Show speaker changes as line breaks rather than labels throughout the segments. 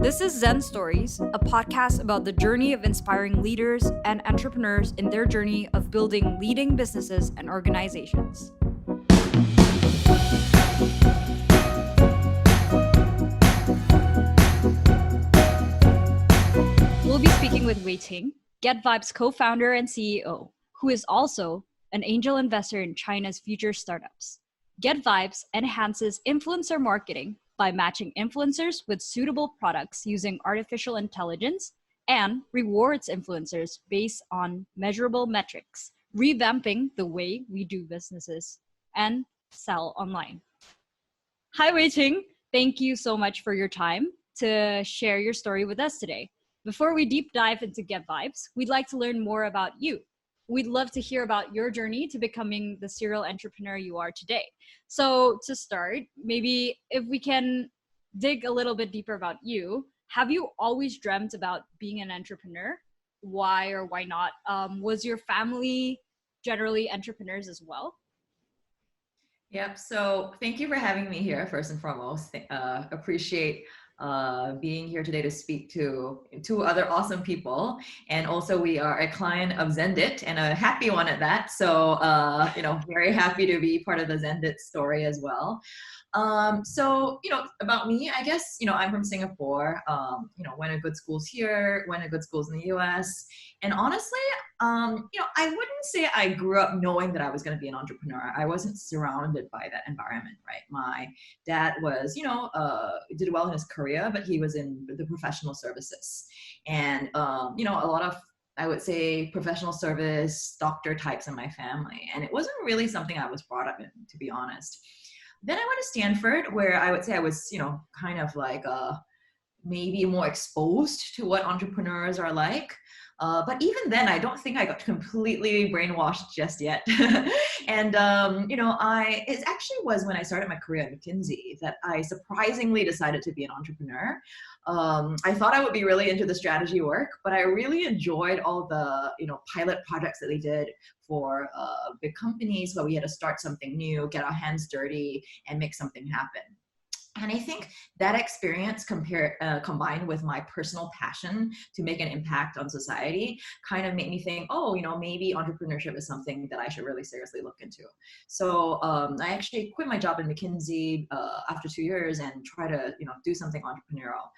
This is Zen Stories, a podcast about the journey of inspiring leaders and entrepreneurs in their journey of building leading businesses and organizations. We'll be speaking with Wei Qing, Get Vybes co-founder and CEO, who is also an angel investor in China's future startups. Get Vybes enhances influencer marketing by matching influencers with suitable products using artificial intelligence and rewards influencers based on measurable metrics, revamping the way we do businesses and sell online. Hi, Wei Qing. Thank you so much for your time to share your story with us today. Before we deep dive into Get Vybes, we'd like to learn more about you. We'd love to hear about your journey to becoming the serial entrepreneur you are today. So to start, maybe if we can dig a little bit deeper about you, have you always dreamt about being an entrepreneur? Why or why not? Was your family generally entrepreneurs as well?
Yep. So thank you for having me here, first and foremost. Appreciate being here today to speak to two other awesome people. And also we are a client of Zendit and a happy one at that. So, very happy to be part of the Zendit story as well. About me, I guess, I'm from Singapore, went to good schools here, went to good schools in the US. And honestly, I wouldn't say I grew up knowing that I was going to be an entrepreneur. I wasn't surrounded by that environment, right? My dad was, did well in his career, but he was in the professional services. And, a lot of, I would say, professional service doctor types in my family. And it wasn't really something I was brought up in, to be honest. Then I went to Stanford, where I would say I was, kind of like maybe more exposed to what entrepreneurs are like. But even then, I don't think I got completely brainwashed just yet. And, it actually was when I started my career at McKinsey that I surprisingly decided to be an entrepreneur. I thought I would be really into the strategy work, but I really enjoyed all the, pilot projects that they did for big companies where we had to start something new, get our hands dirty, and make something happen. And I think that experience combined with my personal passion to make an impact on society kind of made me think, maybe entrepreneurship is something that I should really seriously look into. So I actually quit my job in McKinsey after 2 years and try to, do something entrepreneurial.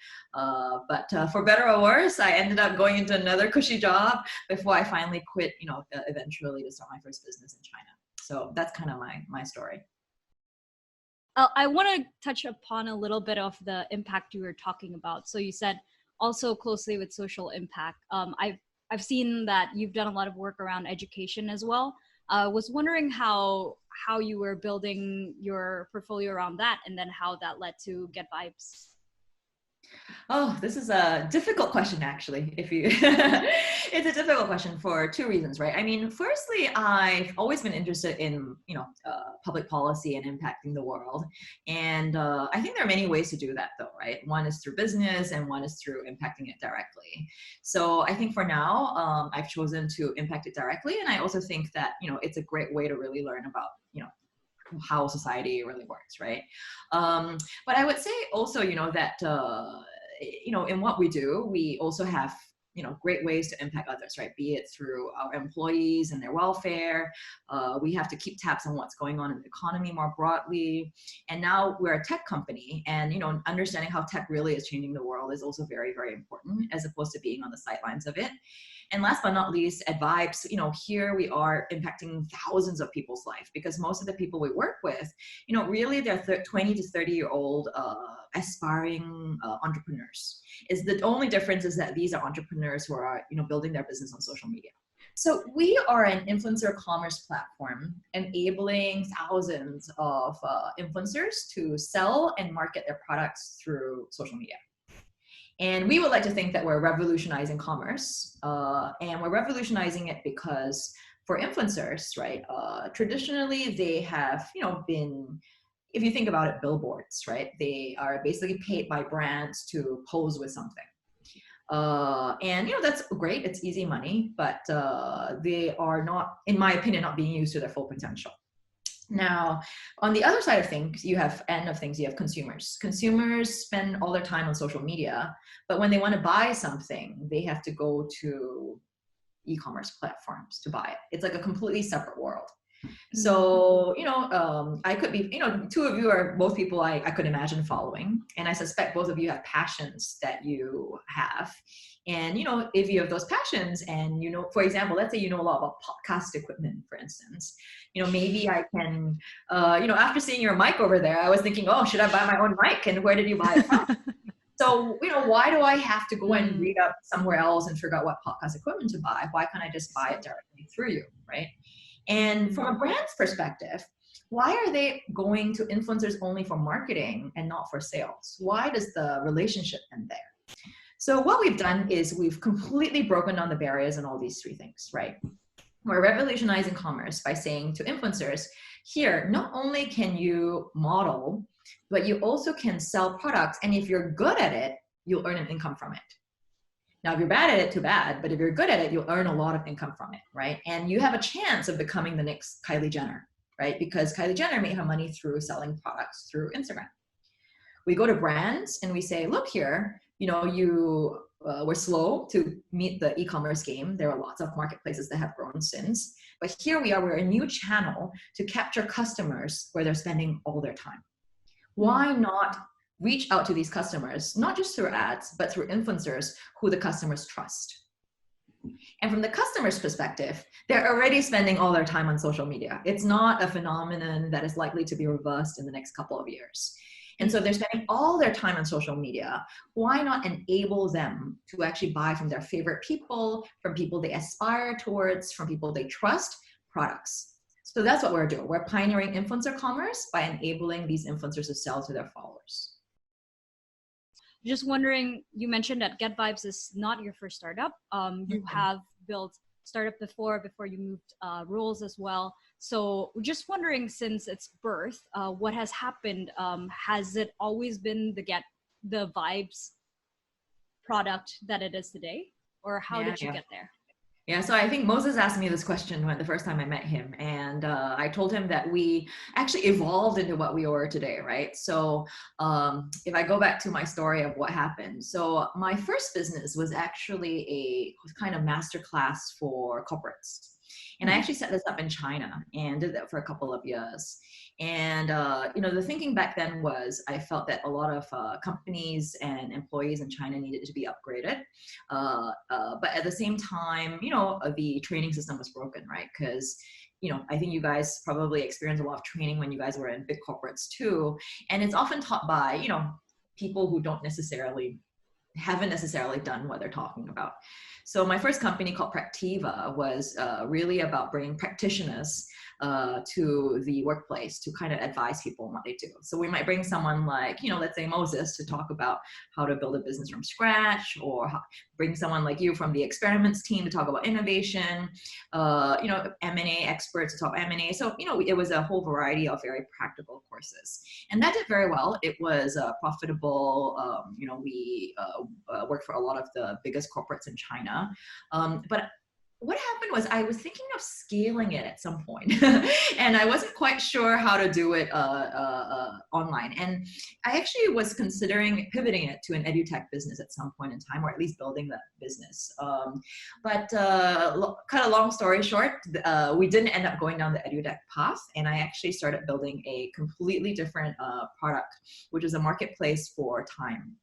But for better or worse, I ended up going into another cushy job before I finally quit, eventually to start my first business in China. So that's kind of my story.
I want to touch upon a little bit of the impact you were talking about. So you said also closely with social impact. I've seen that you've done a lot of work around education as well. I was wondering how you were building your portfolio around that, and then how that led to Get Vybes.
Oh, this is a difficult question, actually. It's a difficult question for two reasons, right? I mean, firstly, I've always been interested in, public policy and impacting the world. And I think there are many ways to do that, though, right? One is through business and one is through impacting it directly. So I think for now, I've chosen to impact it directly. And I also think that, it's a great way to really learn about, how society really works, right? But I would say also, that, in what we do, we also have, great ways to impact others, right? Be it through our employees and their welfare. We have to keep tabs on what's going on in the economy more broadly. And now we're a tech company, and, understanding how tech really is changing the world is also very, very important, as opposed to being on the sidelines of it. And last but not least, at Vybes, here we are impacting thousands of people's life, because most of the people we work with, really they're 20 to 30-year-old aspiring entrepreneurs. The only difference is that these are entrepreneurs who are, building their business on social media. So we are an influencer commerce platform enabling thousands of influencers to sell and market their products through social media. And we would like to think that we're revolutionizing commerce, and we're revolutionizing it because for influencers, right, traditionally they have, been, if you think about it, billboards, right? They are basically paid by brands to pose with something. And, that's great. It's easy money, but they are not, in my opinion, not being used to their full potential. Now, on the other side of things, you have consumers. Consumers spend all their time on social media, but when they want to buy something, they have to go to e-commerce platforms to buy it. It's like a completely separate world. So, I could be, two of you are both people I could imagine following. And I suspect both of you have passions that you have. And, if you have those passions and, for example, let's say you know a lot about podcast equipment, for instance, maybe I can, after seeing your mic over there, I was thinking, oh, should I buy my own mic? And where did you buy it from? So, why do I have to go and read up somewhere else and figure out what podcast equipment to buy? Why can't I just buy it directly through you, right? And from a brand's perspective, why are they going to influencers only for marketing and not for sales? Why does the relationship end there? So what we've done is we've completely broken down the barriers in all these three things, right? We're revolutionizing commerce by saying to influencers, here, not only can you model, but you also can sell products. And if you're good at it, you'll earn an income from it. Now, if you're bad at it, too bad. But if you're good at it, you'll earn a lot of income from it, right? And you have a chance of becoming the next Kylie Jenner, right? Because Kylie Jenner made her money through selling products through Instagram. We go to brands and we say, look here, you were slow to meet the e-commerce game. There are lots of marketplaces that have grown since. But here we are, we're a new channel to capture customers where they're spending all their time. Why not reach out to these customers, not just through ads, but through influencers who the customers trust? And from the customer's perspective, they're already spending all their time on social media. It's not a phenomenon that is likely to be reversed in the next couple of years. And so they're spending all their time on social media. Why not enable them to actually buy from their favorite people, from people they aspire towards, from people they trust, products? So that's what we're doing. We're pioneering influencer commerce by enabling these influencers to sell to their followers.
Just wondering, you mentioned that Get Vybes is not your first startup. You have built startup before you moved roles as well. So just wondering, since its birth, what has happened? Has it always been the Vybes product that it is today? Or how did you get there?
Yeah, so I think Moses asked me this question the first time I met him, and I told him that we actually evolved into what we are today, right? So if I go back to my story of what happened, so my first business was actually a kind of masterclass for corporates. And I actually set this up in China and did that for a couple of years. And, the thinking back then was I felt that a lot of companies and employees in China needed to be upgraded. But at the same time, the training system was broken, right? Because, I think you guys probably experienced a lot of training when you guys were in big corporates too. And it's often taught by, people who haven't necessarily done what they're talking about. So my first company called Practiva was really about bringing practitioners to the workplace to kind of advise people on what they do. So we might bring someone like, let's say Moses to talk about how to build a business from scratch, or bring someone like you from the experiments team to talk about innovation, M&A experts to talk M&A. So, it was a whole variety of very practical courses. And that did very well. It was profitable. We worked for a lot of the biggest corporates in China. But what happened was I was thinking of scaling it at some point and I wasn't quite sure how to do it online. And I actually was considering pivoting it to an edutech business at some point in time, or at least building that business. But cut a long story short, we didn't end up going down the edutech path. And I actually started building a completely different product, which is a marketplace for time.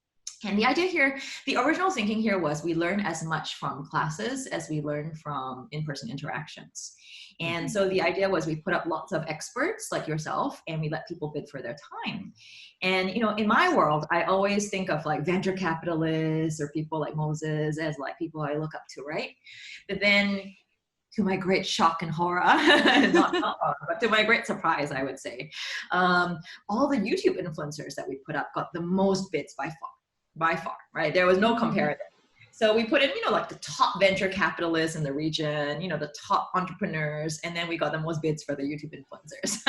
And the idea here, the original thinking here was we learn as much from classes as we learn from in-person interactions. And so the idea was we put up lots of experts like yourself and we let people bid for their time. And, in my world, I always think of like venture capitalists or people like Moses as like people I look up to, right? But then to my great shock and horror, not horror, but to my great surprise, I would say, all the YouTube influencers that we put up got the most bids by far, right? There was no comparison. So we put in, like the top venture capitalists in the region, the top entrepreneurs, and then we got the most bids for the YouTube influencers.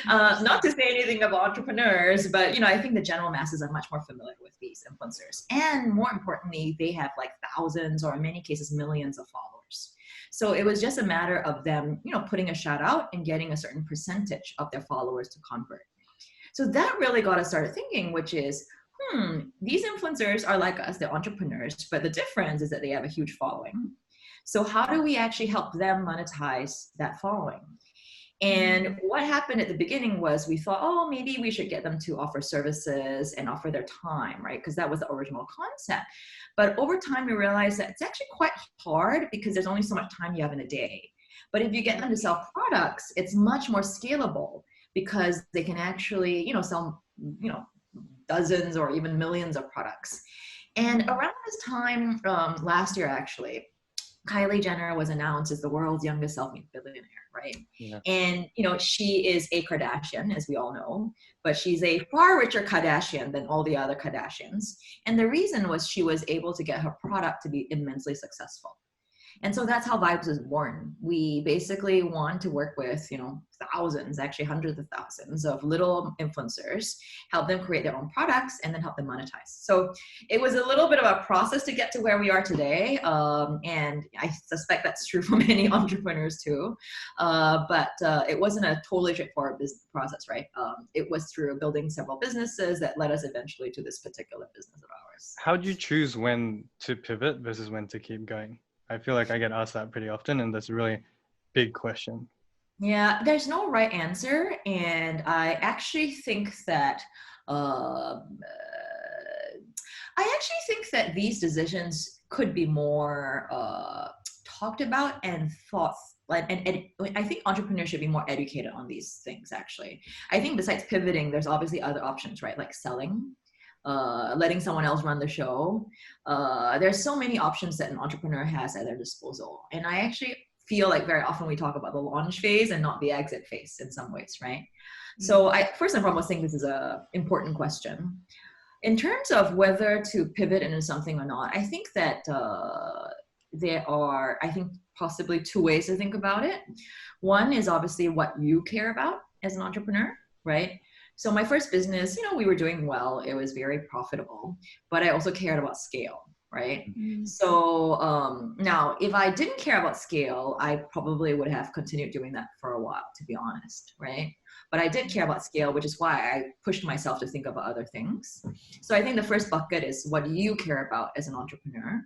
Not to say anything about entrepreneurs, but, I think the general masses are much more familiar with these influencers. And more importantly, they have like thousands or in many cases, millions of followers. So it was just a matter of them, putting a shout out and getting a certain percentage of their followers to convert. So that really got us started thinking, which is, these influencers are like us, they're entrepreneurs, but the difference is that they have a huge following. So how do we actually help them monetize that following? And what happened at the beginning was we thought, oh, maybe we should get them to offer services and offer their time, right? Because that was the original concept. But over time, we realized that it's actually quite hard because there's only so much time you have in a day. But if you get them to sell products, it's much more scalable because they can actually, sell, dozens or even millions of products. And around this time last year, actually, Kylie Jenner was announced as the world's youngest self-made billionaire, right?
Yeah.
And, she is a Kardashian, as we all know, but she's a far richer Kardashian than all the other Kardashians. And the reason was she was able to get her product to be immensely successful. And so that's how Vybes was born. We basically want to work with, thousands, actually hundreds of thousands of little influencers, help them create their own products and then help them monetize. So it was a little bit of a process to get to where we are today. And I suspect that's true for many entrepreneurs too. But it wasn't a totally straightforward business process, right? It was through building several businesses that led us eventually to this particular business of ours.
How do you choose when to pivot versus when to keep going? I feel like I get asked that pretty often, and that's a really big question.
Yeah, there's no right answer. And I actually think that these decisions could be more talked about and thought. And I think entrepreneurs should be more educated on these things, actually. I think besides pivoting, there's obviously other options, right? Like selling, letting someone else run the show. There's so many options that an entrepreneur has at their disposal. And I actually feel like very often we talk about the launch phase and not the exit phase in some ways, right? So I first and foremost think this is an important question. In terms of whether to pivot into something or not, I think that there are, possibly two ways to think about it. One is obviously what you care about as an entrepreneur, right? So my first business, we were doing well. It was very profitable, but I also cared about scale, right? So now if I didn't care about scale, I probably would have continued doing that for a while, to be honest, right? But I did care about scale, which is why I pushed myself to think about other things. So I think the first bucket is what do you care about as an entrepreneur?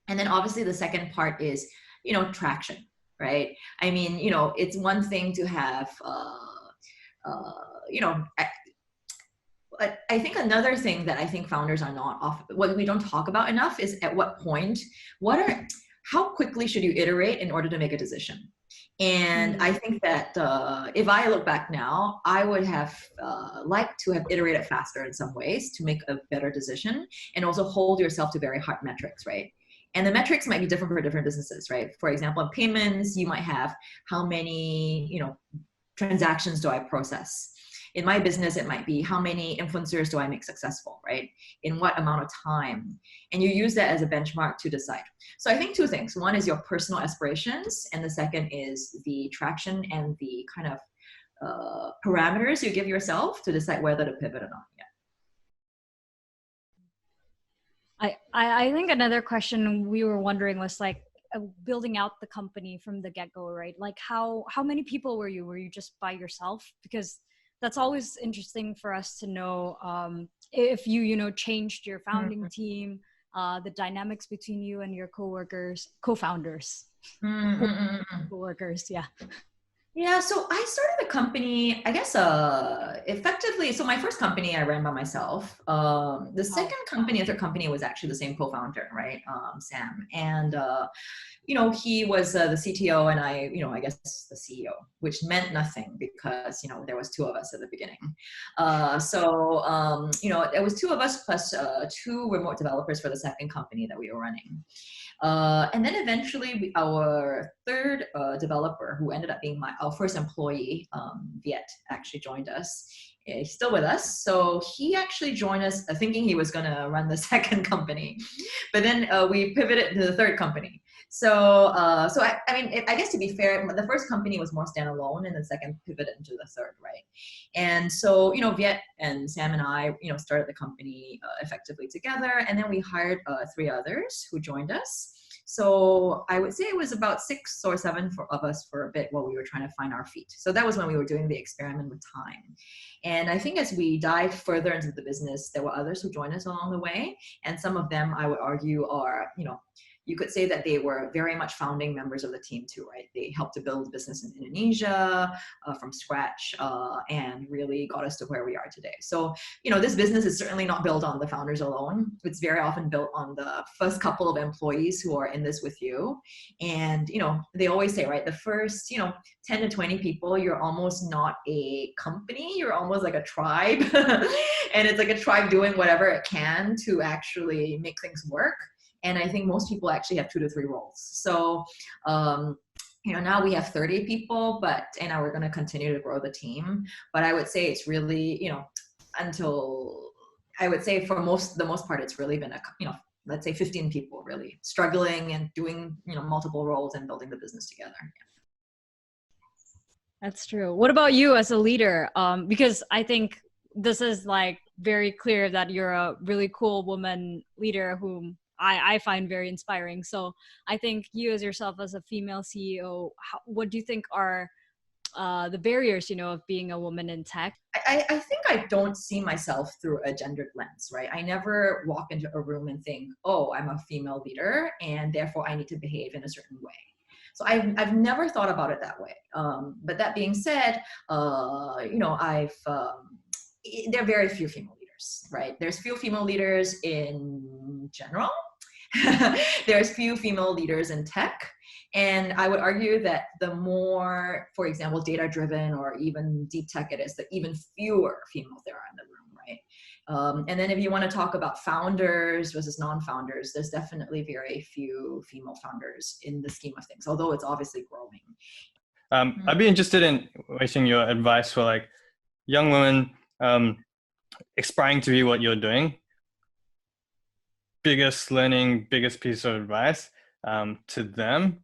And then obviously the second part is, traction, right? I mean, it's one thing to have, I think another thing that I think founders are not what we don't talk about enough is at what point, how quickly should you iterate in order to make a decision? And I think that if I look back now, I would have liked to have iterated faster in some ways to make a better decision and also hold yourself to very hard metrics, right? And the metrics might be different for different businesses, right? For example, in payments, you might have how many, transactions do I process? In my business, it might be how many influencers do I make successful, right? In what amount of time? And you use that as a benchmark to decide. So I think two things. One is your personal aspirations, and the second is the traction and the kind of parameters you give yourself to decide whether to pivot or not. Yeah.
I think another question we were wondering was like building out the company from the get-go, right? Like how many people were you? Were you just by yourself? Because that's always interesting for us to know if you changed your founding team, the dynamics between you and your co-founders, co-workers, yeah.
Yeah, so I started the company, I guess, effectively. So my first company I ran by myself. The second company and third company was actually the same co-founder, right? Sam. And, he was the CTO and I guess the CEO, which meant nothing because, there was two of us at the beginning. There was two of us plus two remote developers for the second company that we were running. And then eventually our third developer, who ended up being our first employee, Viet, actually joined us. He's still with us. So he actually joined us thinking he was going to run the second company. But then we pivoted to the third company. I mean, I guess to be fair, the first company was more standalone, and the second pivoted into the third, right? And so, Viet and Sam and I, started the company effectively together, and then we hired 3 others who joined us. So I would say it was about 6 or 7 of us for a bit while we were trying to find our feet. So that was when we were doing the experiment with time. And I think as we dived further into the business, there were others who joined us along the way. And some of them, I would argue, are, you could say that they were very much founding members of the team too, right? They helped to build business in Indonesia from scratch and really got us to where we are today. So, this business is certainly not built on the founders alone. It's very often built on the first couple of employees who are in this with you. And, they always say, right, the first, 10 to 20 people, you're almost not a company, you're almost like a tribe. And it's like a tribe doing whatever it can to actually make things work. And I think most people actually have 2 to 3 roles. So, now we have 30 people, and we're going to continue to grow the team. But I would say it's really, until I would say for the most part, it's really been let's say 15 people really struggling and doing, multiple roles and building the business together.
That's true. What about you as a leader? Because I think this is like very clear that you're a really cool woman leader whom I find very inspiring. So I think you as yourself as a female CEO, what do you think are the barriers, of being a woman in tech?
I think I don't see myself through a gendered lens, right? I never walk into a room and think, oh, I'm a female leader and therefore I need to behave in a certain way. So I've never thought about it that way. But that being said, there are very few female leaders, right? There's few female leaders in general. There's few female leaders in tech. And I would argue that the more, for example, data-driven or even deep tech it is, the even fewer females there are in the room, right? And then if you want to talk about founders versus non-founders, there's definitely very few female founders in the scheme of things, although it's obviously growing.
I'd be interested in waiting your advice for like young women aspiring to be what you're doing. Biggest piece of advice to them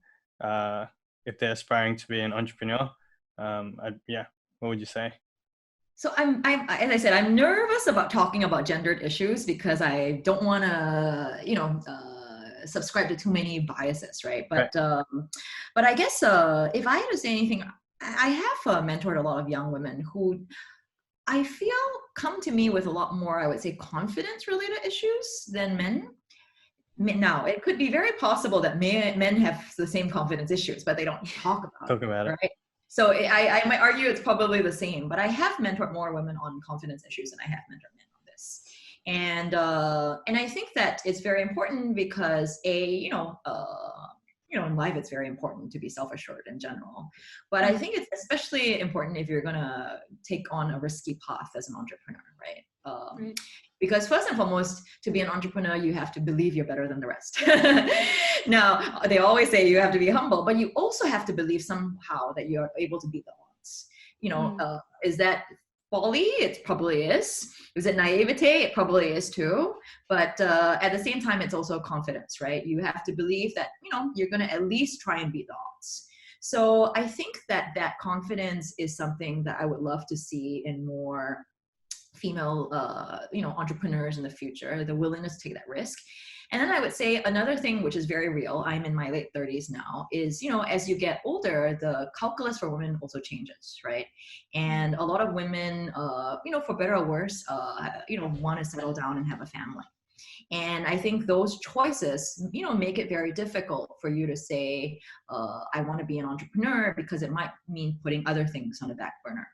if they're aspiring to be an entrepreneur. What would you say?
So I'm as I said, I'm nervous about talking about gendered issues because I don't want to subscribe to too many biases, right? But I guess if I had to say anything, I have mentored a lot of young women who I feel come to me with a lot more, I would say, confidence-related issues than men. Now, it could be very possible that men have the same confidence issues, but they don't talk about it. Right? So I might argue it's probably the same, but I have mentored more women on confidence issues than I have mentored men on this. And I think that it's very important because in life, it's very important to be self-assured in general. But I think it's especially important if you're going to take on a risky path as an entrepreneur, right? Because first and foremost, to be an entrepreneur, you have to believe you're better than the rest. Now, they always say you have to be humble, but you also have to believe somehow that you're able to beat the odds. Is that folly? It probably is. Is it naivete? It probably is too. But at the same time, it's also confidence, right? You have to believe that, you're going to at least try and beat the odds. So I think that confidence is something that I would love to see in more female, entrepreneurs in the future, the willingness to take that risk. And then I would say another thing, which is very real, I'm in my late 30s now, is, as you get older, the calculus for women also changes, right? And a lot of women, for better or worse, want to settle down and have a family. And I think those choices, make it very difficult for you to say, I want to be an entrepreneur, because it might mean putting other things on the back burner.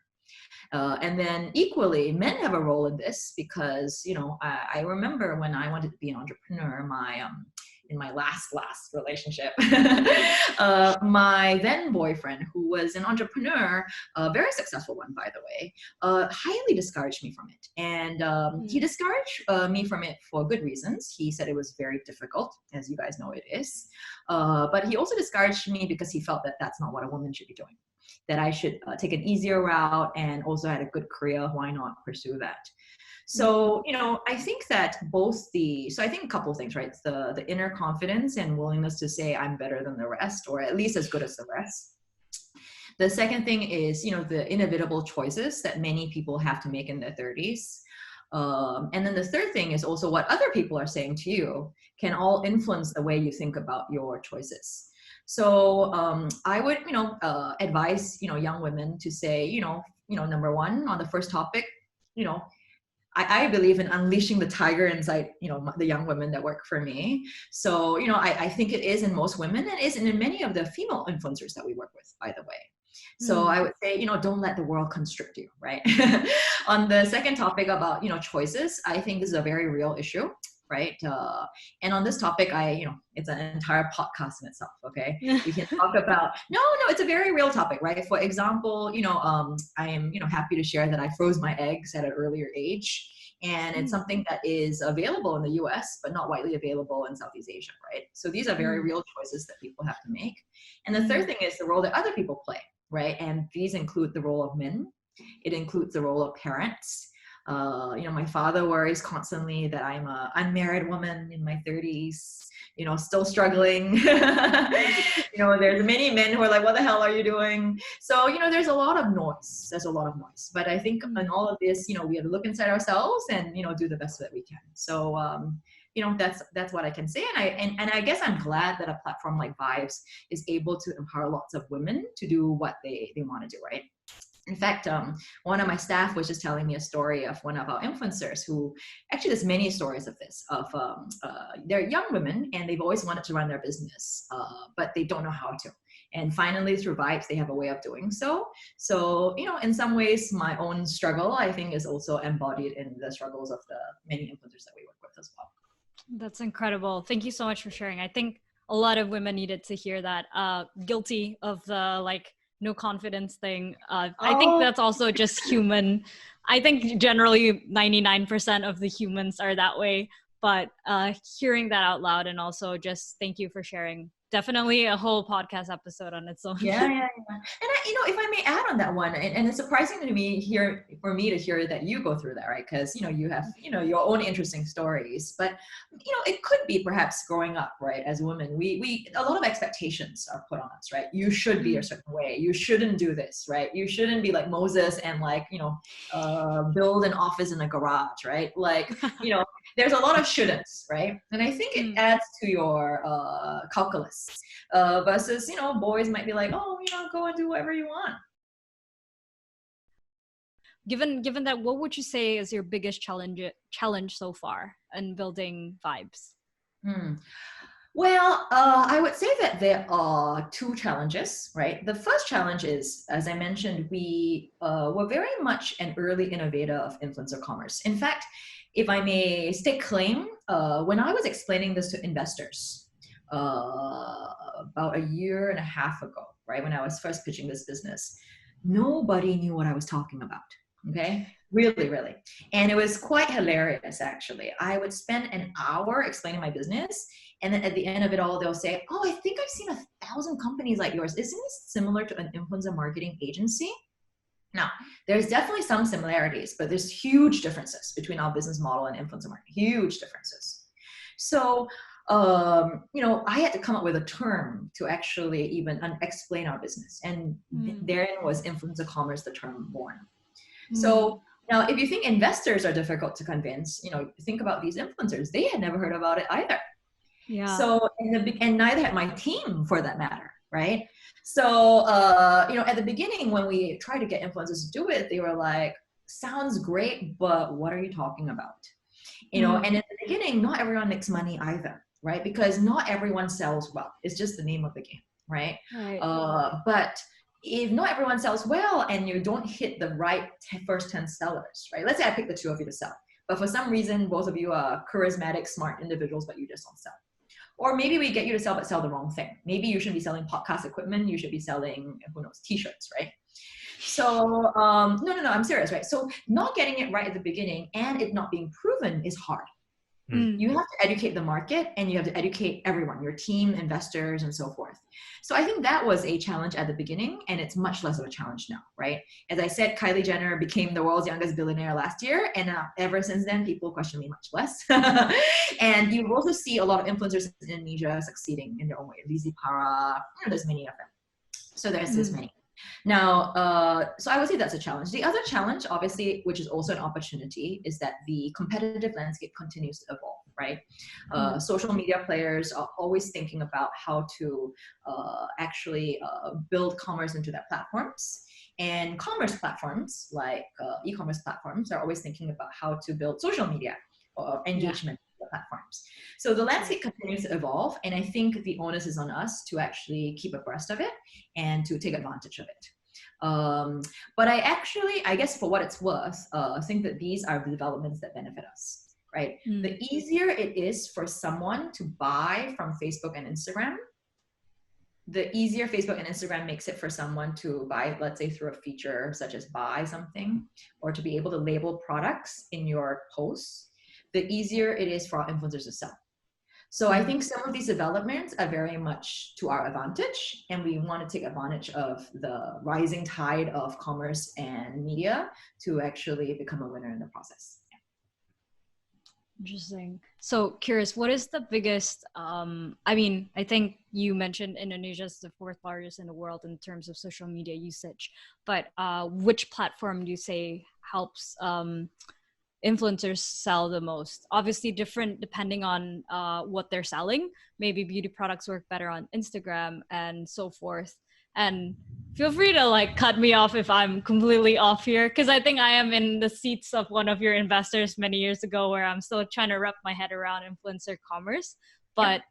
And then equally, men have a role in this because, I remember when I wanted to be an entrepreneur, in my last relationship, my then boyfriend, who was an entrepreneur, a very successful one, by the way, highly discouraged me from it. And he discouraged me from it for good reasons. He said it was very difficult, as you guys know it is. But he also discouraged me because he felt that that's not what a woman should be doing, that I should take an easier route and also had a good career. Why not pursue that? So, I think that I think a couple of things, right? The inner confidence and willingness to say I'm better than the rest, or at least as good as the rest. The second thing is, the inevitable choices that many people have to make in their 30s. And then the third thing is also what other people are saying to you can all influence the way you think about your choices. So I would, advise, young women to say, number one, on the first topic, I believe in unleashing the tiger inside, the young women that work for me. So, I think it is in most women and is in many of the female influencers that we work with, by the way. So I would say, don't let the world constrict you, right? On the second topic about, choices, I think this is a very real issue, right? And on this topic, it's an entire podcast in itself, okay? We can talk about, no, it's a very real topic, right? For example, I am, happy to share that I froze my eggs at an earlier age. And it's something that is available in the US, but not widely available in Southeast Asia, right? So these are very real choices that people have to make. And the third thing is the role that other people play, right? And these include the role of men. It includes the role of parents. My father worries constantly that I'm an unmarried woman in my 30s, still struggling. There's many men who are like, what the hell are you doing? So, there's a lot of noise. There's a lot of noise. But I think in all of this, we have to look inside ourselves and, do the best that we can. So, that's what I can say. And I guess I'm glad that a platform like Vybes is able to empower lots of women to do what they want to do, right? In fact, one of my staff was just telling me a story of one of our influencers who, actually there's many stories of this, they're young women and they've always wanted to run their business, but they don't know how to. And finally through Vybes, they have a way of doing so. So, in some ways, my own struggle, I think, is also embodied in the struggles of the many influencers that we work with as well.
That's incredible. Thank you so much for sharing. I think a lot of women needed to hear that. Guilty of the no confidence thing. I think that's also just human. I think generally 99% of the humans are that way, but hearing that out loud, and also just thank you for sharing. Definitely a whole podcast episode on its own.
Yeah. And if I may add on that one, and it's surprising to me for me to hear that you go through that, right? Because, you have, your own interesting stories, but, it could be perhaps growing up, right? As women, we a lot of expectations are put on us, right? You should be a certain way. You shouldn't do this, right? You shouldn't be like Moses and build an office in a garage, right? There's a lot of shouldn'ts, right? And I think it adds to your calculus versus, boys might be like, oh, go and do whatever you want.
Given that, what would you say is your biggest challenge so far in building Vybes?
Well, I would say that there are two challenges, right? The first challenge is, as I mentioned, we were very much an early innovator of influencer commerce. In fact, if I may stake claim, when I was explaining this to investors about a year and a half ago, right, when I was first pitching this business, nobody knew what I was talking about, okay? Really, really. And it was quite hilarious, actually. I would spend an hour explaining my business, and then at the end of it all, they'll say, oh, I think I've seen 1,000 companies like yours. Isn't this similar to an influencer marketing agency? Now, there's definitely some similarities, but there's huge differences between our business model and influencer marketing, huge differences. So, I had to come up with a term to actually even explain our business. And therein was influencer commerce, the term born. So now, if you think investors are difficult to convince, think about these influencers. They had never heard about it either.
Yeah.
So, and neither had my team for that matter, right? So, at the beginning, when we tried to get influencers to do it, they were like, sounds great, but what are you talking about? And in the beginning, not everyone makes money either, right? Because not everyone sells well. It's just the name of the game, right? But if not everyone sells well and you don't hit the right first 10 sellers, right? Let's say I pick the two of you to sell, but for some reason, both of you are charismatic, smart individuals, but you just don't sell. Or maybe we get you to sell, but sell the wrong thing. Maybe you shouldn't be selling podcast equipment. You should be selling, who knows, t-shirts, right? So, no, I'm serious, right? So not getting it right at the beginning and it not being proven is hard, You have to educate the market, and you have to educate everyone, your team, investors, and so forth. So I think that was a challenge at the beginning, and it's much less of a challenge now, right? As I said, Kylie Jenner became the world's youngest billionaire last year, and ever since then, people question me much less. And you also see a lot of influencers in Indonesia succeeding in their own way. Lizzie Para, there's many of them. So there's this many. Now, so I would say that's a challenge. The other challenge, obviously, which is also an opportunity, is that the competitive landscape continues to evolve, right? Social media players are always thinking about how to actually build commerce into their platforms. And commerce platforms, like e-commerce platforms, are always thinking about how to build social media or engagement platforms. So the landscape continues to evolve, and I think the onus is on us to actually keep abreast of it and to take advantage of it. But I guess for what it's worth, think that these are the developments that benefit us, right? The easier it is for someone to buy from Facebook and Instagram, the easier Facebook and Instagram makes it for someone to buy, let's say through a feature such as buy something, or to be able to label products in your posts, the easier it is for our influencers to sell. So I think some of these developments are very much to our advantage, and we want to take advantage of the rising tide of commerce and media to actually become a winner in the process.
Interesting. So curious, what is the biggest, I think you mentioned Indonesia is the 4th largest in the world in terms of social media usage, but which platform do you say helps influencers sell the most? Obviously different depending on what they're selling. Maybe beauty products work better on Instagram and so forth. And feel free to cut me off if I'm completely off here, because I think I am in the seats of one of your investors many years ago where I'm still trying to wrap my head around influencer commerce. But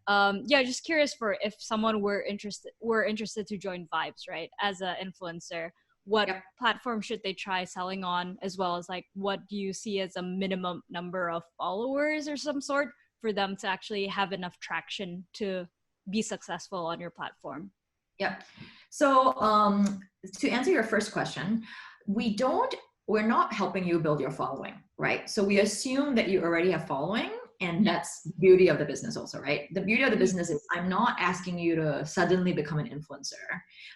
just curious for if someone were interested to join Vybes, right, as an influencer, what platform should they try selling on, as well as what do you see as a minimum number of followers or some sort for them to actually have enough traction to be successful on your platform?
Yeah. So to answer your first question, we're not helping you build your following, right? So we assume that you already have following, and that's the beauty of the business also, right? The beauty of the business is I'm not asking you to suddenly become an influencer.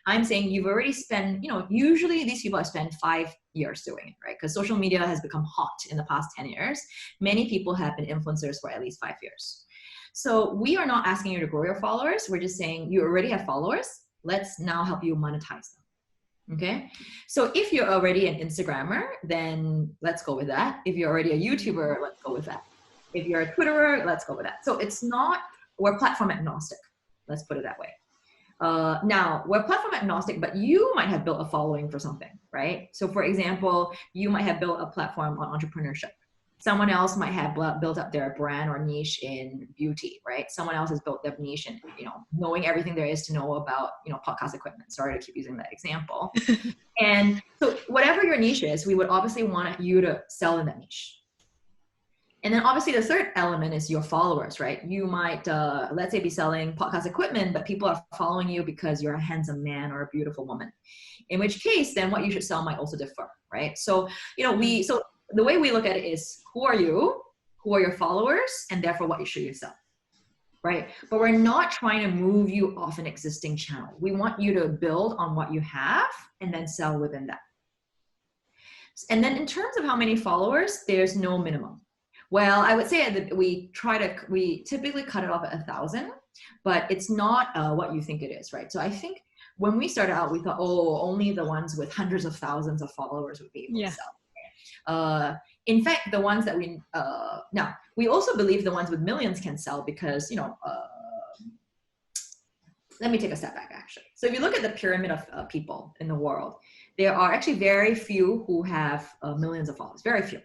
I'm saying you've already spent, usually these people have spent 5 years doing it, right? Because social media has become hot in the past 10 years. Many people have been influencers for at least 5 years. So we are not asking you to grow your followers. We're just saying you already have followers. Let's now help you monetize them. Okay. So if you're already an Instagrammer, then let's go with that. If you're already a YouTuber, let's go with that. If you're a Twitterer, let's go with that. So we're platform agnostic. Let's put it that way. Now, we're platform agnostic, but you might have built a following for something, right? So for example, you might have built a platform on entrepreneurship. Someone else might have built up their brand or niche in beauty, right? Someone else has built their niche in, knowing everything there is to know about, podcast equipment. Sorry to keep using that example. And so whatever your niche is, we would obviously want you to sell in that niche. And then obviously the third element is your followers, right? You might, let's say, be selling podcast equipment, but people are following you because you're a handsome man or a beautiful woman. In which case, then what you should sell might also differ, right? So, so the way we look at it is, who are you? Who are your followers? And therefore, what should you sell, right? But we're not trying to move you off an existing channel. We want you to build on what you have and then sell within that. And then in terms of how many followers, there's no minimum. Well, I would say that we typically cut it off at 1,000, but it's not what you think it is, right? So I think when we started out, we thought, only the ones with hundreds of thousands of followers would be able to sell. In fact, the ones that now we also believe the ones with millions can sell because, let me take a step back actually. So if you look at the pyramid of people in the world, there are actually very few who have millions of followers, very few.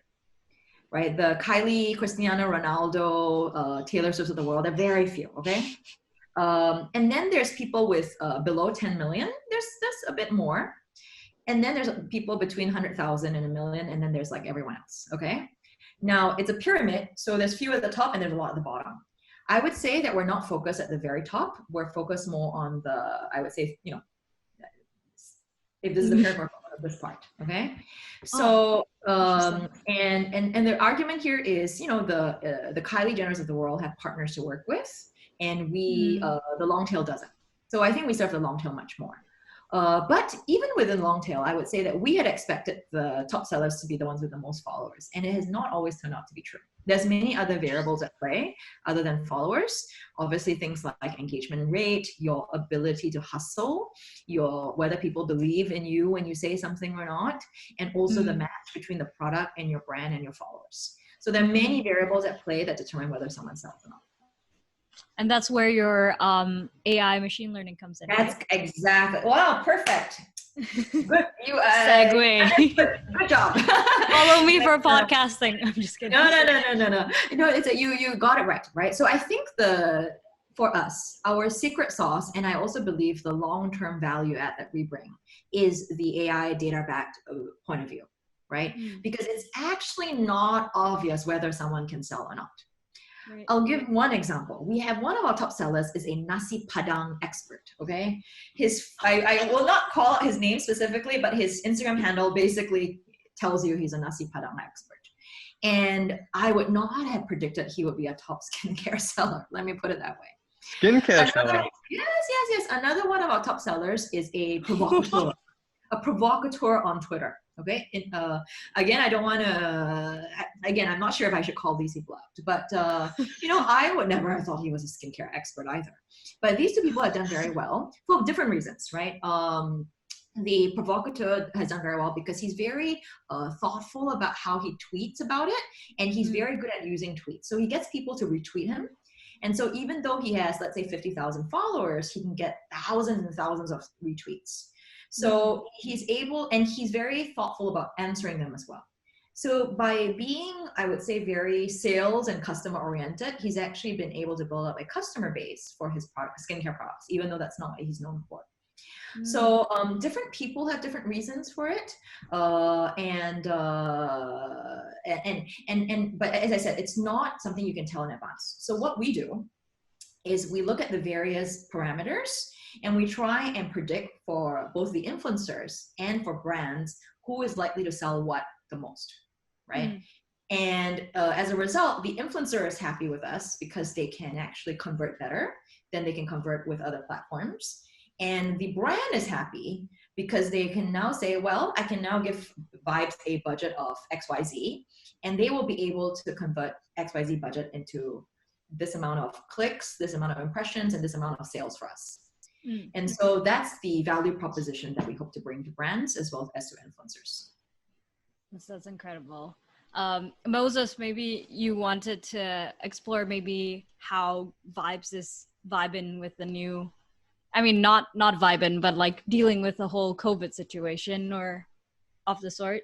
Right, the Kylie, Cristiano Ronaldo, Taylor Swift of the world, they're very few, okay? And then there's people with below 10 million, there's a bit more. And then there's people between 100,000 and 1 million, and then there's everyone else, okay? Now, it's a pyramid, so there's few at the top and there's a lot at the bottom. I would say that we're not focused at the very top, we're focused more on I would say, if this is the pyramid we're focused this part. Okay,
Oh,
so and the argument here is, the Kylie Jenners of the world have partners to work with, and we the long tail doesn't. So I think we serve the long tail much more. But even within long tail, I would say that we had expected the top sellers to be the ones with the most followers, and it has not always turned out to be true. There's many other variables at play other than followers. Obviously, things like engagement rate, your ability to hustle, whether people believe in you when you say something or not, and also the match between the product and your brand and your followers. So there are many variables at play that determine whether someone sells or not.
And that's where your AI machine learning comes in.
That's
right?
exactly. Wow, perfect. Good.
Segue.
Good job.
Follow me for podcasting. I'm just kidding.
No. You got it right? So I think for us, our secret sauce, and I also believe the long-term value add that we bring, is the AI data-backed point of view, right? Because it's actually not obvious whether someone can sell or not. Right. I'll give one example. We have one of our top sellers is a nasi padang expert. Okay, I will not call out his name specifically, but his Instagram handle basically tells you he's a nasi padang expert. And I would not have predicted he would be a top skincare seller. Let me put it that way.
Skincare seller.
Yes. Another one of our top sellers is a provocateur, a provocateur on Twitter. Okay. Again, I don't want to. Again, I'm not sure if I should call these people out, but I would never have thought he was a skincare expert either. But these two people have done very well for different reasons, right? The provocateur has done very well because he's very thoughtful about how he tweets about it, and he's very good at using tweets. So he gets people to retweet him. And so even though he has, let's say, 50,000 followers, he can get thousands and thousands of retweets. So he's able, and he's very thoughtful about answering them as well. So by being, I would say, very sales and customer oriented, he's actually been able to build up a customer base for his skincare products, even though that's not what he's known for. So different people have different reasons for it, but as I said, it's not something you can tell in advance. So what we do is we look at the various parameters and we try and predict for both the influencers and for brands who is likely to sell what the most, right? And as a result, the influencer is happy with us because they can actually convert better than they can convert with other platforms. And the brand is happy because they can now say, well, I can now give Vybes a budget of XYZ, and they will be able to convert XYZ budget into this amount of clicks, this amount of impressions, and this amount of sales for us. And so that's the value proposition that we hope to bring to brands as well as to influencers.
That's incredible. Moses, maybe you wanted to explore maybe how Vybes is vibing with the new, I mean, not vibing, but like dealing with the whole COVID situation or of the sort.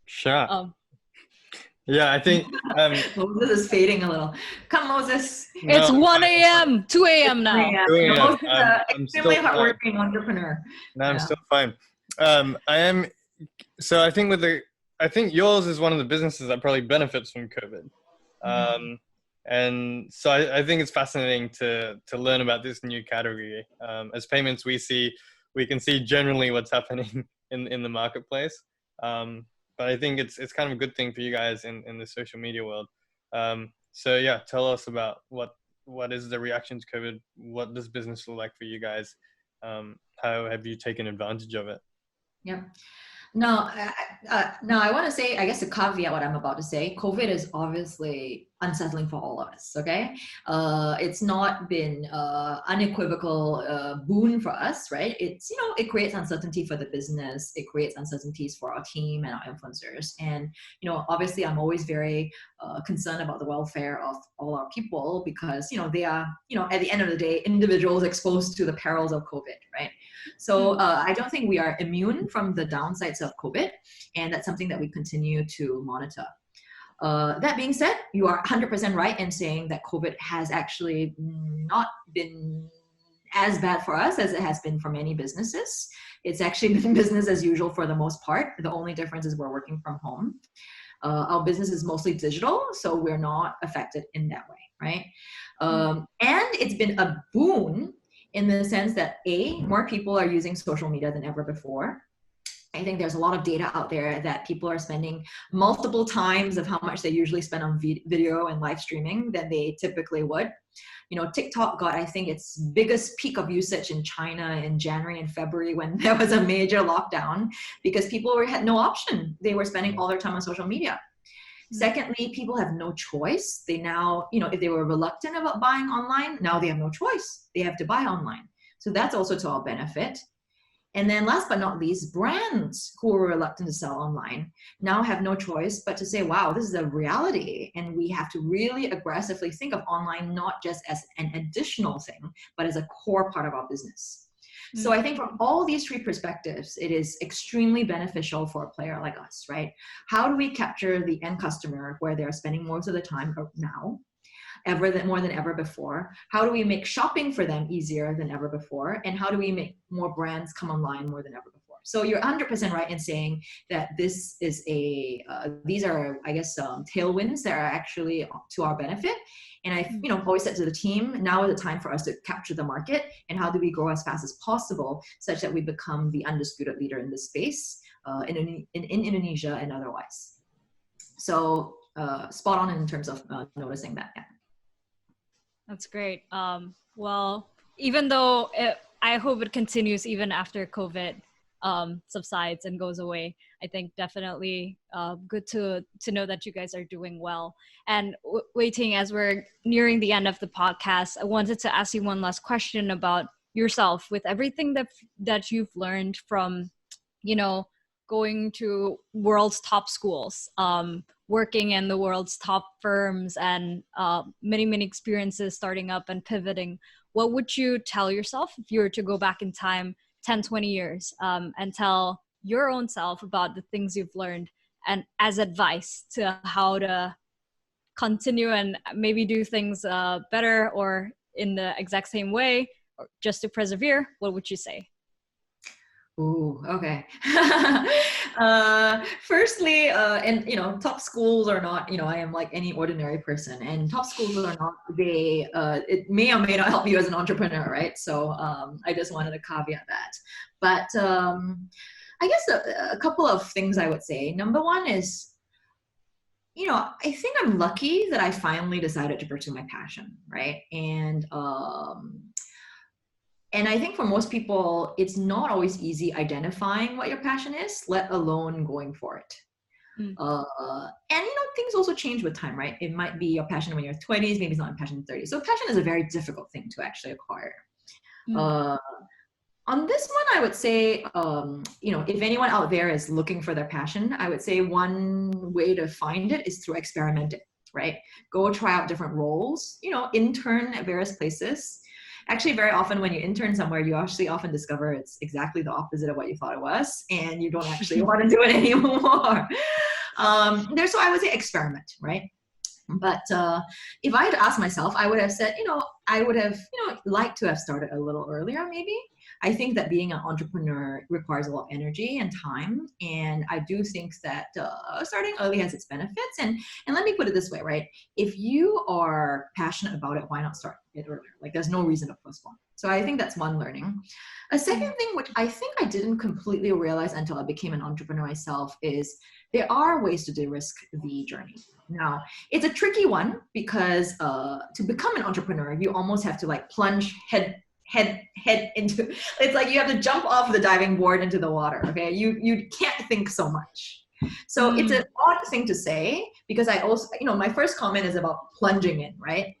Sure. Yeah, I think
Moses is fading a little. Come, Moses.
It's 1 a.m., 2 a.m. now.
2 a.m.
Moses is an
I'm
extremely
still
hardworking entrepreneur.
No, I'm still fine. I am. So I think I think yours is one of the businesses that probably benefits from COVID. And so I think it's fascinating to learn about this new category. As payments, we can see generally what's happening in the marketplace. But I think it's kind of a good thing for you guys in the social media world. So yeah, tell us about what is the reaction to COVID? What does business look like for you guys? How have you taken advantage of it?
Yeah. No, I want to say, I guess to caveat what I'm about to say, COVID is obviously unsettling for all of us, okay? It's not been unequivocal boon for us, right? It's, it creates uncertainty for the business. It creates uncertainties for our team and our influencers. And, obviously I'm always very concerned about the welfare of all our people because, they are, at the end of the day, individuals exposed to the perils of COVID, right? So I don't think we are immune from the downsides of COVID, and that's something that we continue to monitor. That being said, you are 100% right in saying that COVID has actually not been as bad for us as it has been for many businesses. It's actually been business as usual for the most part. The only difference is we're working from home. Our business is mostly digital, so we're not affected in that way, right? And it's been a boon in the sense that more people are using social media than ever before. I think there's a lot of data out there that people are spending multiple times of how much they usually spend on video and live streaming than they typically would. TikTok got, I think, its biggest peak of usage in China in January and February when there was a major lockdown, because people had no option. They were spending all their time on social media. Secondly, people have no choice. They now, if they were reluctant about buying online, now they have no choice. They have to buy online. So that's also to our benefit. And then last but not least, brands who were reluctant to sell online now have no choice but to say, wow, this is a reality. And we have to really aggressively think of online not just as an additional thing, but as a core part of our business. So I think from all these three perspectives, it is extremely beneficial for a player like us, right? How do we capture the end customer where they're spending most of the time now? More than ever before? How do we make shopping for them easier than ever before? And how do we make more brands come online more than ever before? So you're 100% right in saying that this is these are, I guess, tailwinds that are actually to our benefit. And I've always said to the team, now is the time for us to capture the market, and how do we grow as fast as possible such that we become the undisputed leader in this space in Indonesia and otherwise. So spot on in terms of noticing that. Yeah.
That's great. Well, even though I hope it continues even after COVID subsides and goes away, I think definitely good to know that you guys are doing well. And Wei Qing, as we're nearing the end of the podcast, I wanted to ask you one last question about yourself. With everything that you've learned from, going to world's top schools, working in the world's top firms, and many experiences starting up and pivoting, what would you tell yourself if you were to go back in time 10, 20 years and tell your own self about the things you've learned, and as advice to how to continue and maybe do things better or in the exact same way, or just to persevere? What would you say?
Ooh, okay. Firstly, and top schools are not, I am like any ordinary person, and top schools are not, it may or may not help you as an entrepreneur, right? So I just wanted to caveat that. But I guess a couple of things I would say. Number one is, I think I'm lucky that I finally decided to pursue my passion, right? And I think for most people, it's not always easy identifying what your passion is, let alone going for it. And things also change with time, right? It might be your passion when you're 20s, maybe it's not a passion in 30s. So passion is a very difficult thing to actually acquire. On this one, I would say, if anyone out there is looking for their passion, I would say one way to find it is through experimenting, right? Go try out different roles, intern at various places. Actually, very often when you intern somewhere, you actually often discover it's exactly the opposite of what you thought it was, and you don't actually want to do it anymore. So I would say experiment, right? But if I had asked myself, I would have said, I would have, liked to have started a little earlier, maybe. I think that being an entrepreneur requires a lot of energy and time. And I do think that starting early has its benefits. And let me put it this way, right? If you are passionate about it, why not start it earlier? Like, there's no reason to postpone. So I think that's one learning. A second thing, which I think I didn't completely realize until I became an entrepreneur myself, is there are ways to de-risk the journey. Now, it's a tricky one because to become an entrepreneur, you almost have to like plunge head into, it's like you have to jump off the diving board into the water, okay? You can't think so much. So it's an odd thing to say, because I also, my first comment is about plunging in, right?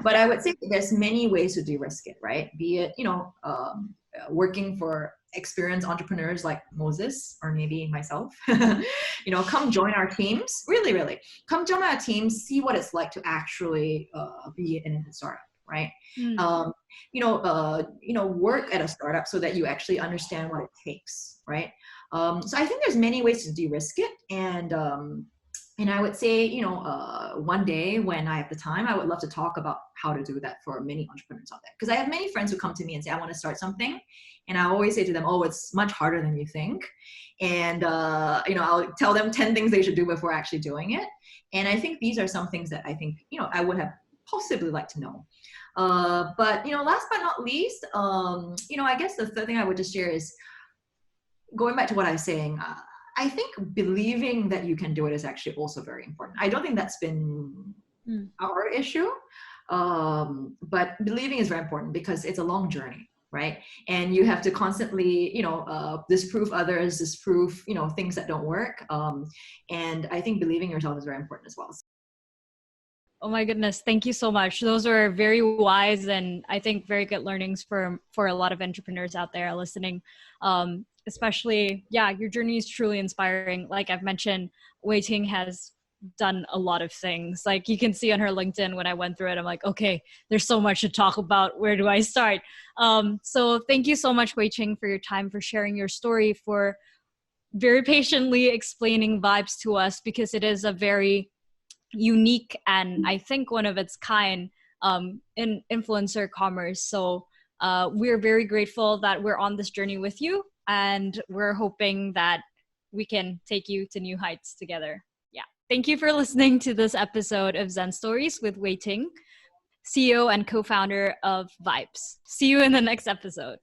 But I would say there's many ways to de-risk it, right? Be it, working for experienced entrepreneurs like Moses or maybe myself, come join our teams, really, come join our teams, see what it's like to actually be in a startup, right? Work at a startup so that you actually understand what it takes, right? So I think there's many ways to de-risk it. And I would say, one day when I have the time, I would love to talk about how to do that for many entrepreneurs out there. Because I have many friends who come to me and say, I want to start something. And I always say to them, oh, it's much harder than you think. And, I'll tell them 10 things they should do before actually doing it. And I think these are some things that I think, I would have possibly like to know. But last but not least, I guess the third thing I would just share is going back to what I was saying. I think believing that you can do it is actually also very important. I don't think that's been our issue, but believing is very important because it's a long journey, right? And you have to constantly, disprove others, disprove, things that don't work. And I think believing yourself is very important as well.
Oh my goodness. Thank you so much. Those were very wise and I think very good learnings for a lot of entrepreneurs out there listening. Especially, your journey is truly inspiring. Like I've mentioned, Wei Qing has done a lot of things. Like you can see on her LinkedIn when I went through it, I'm like, okay, there's so much to talk about. Where do I start? So thank you so much, Wei Qing, for your time, for sharing your story, for very patiently explaining Vybes to us, because it is a very unique and I think one of its kind in influencer commerce. So we're very grateful that we're on this journey with you, and we're hoping that we can take you to new heights together. Yeah. Thank you for listening to this episode of Zen Stories with Wei Qing, CEO and co-founder of Vybes. See you in the next episode.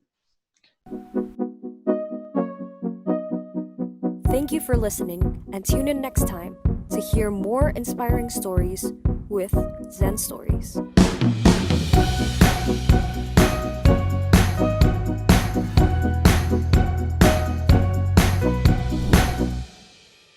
Thank you for listening, and tune in next time to hear more inspiring stories with Zen Stories.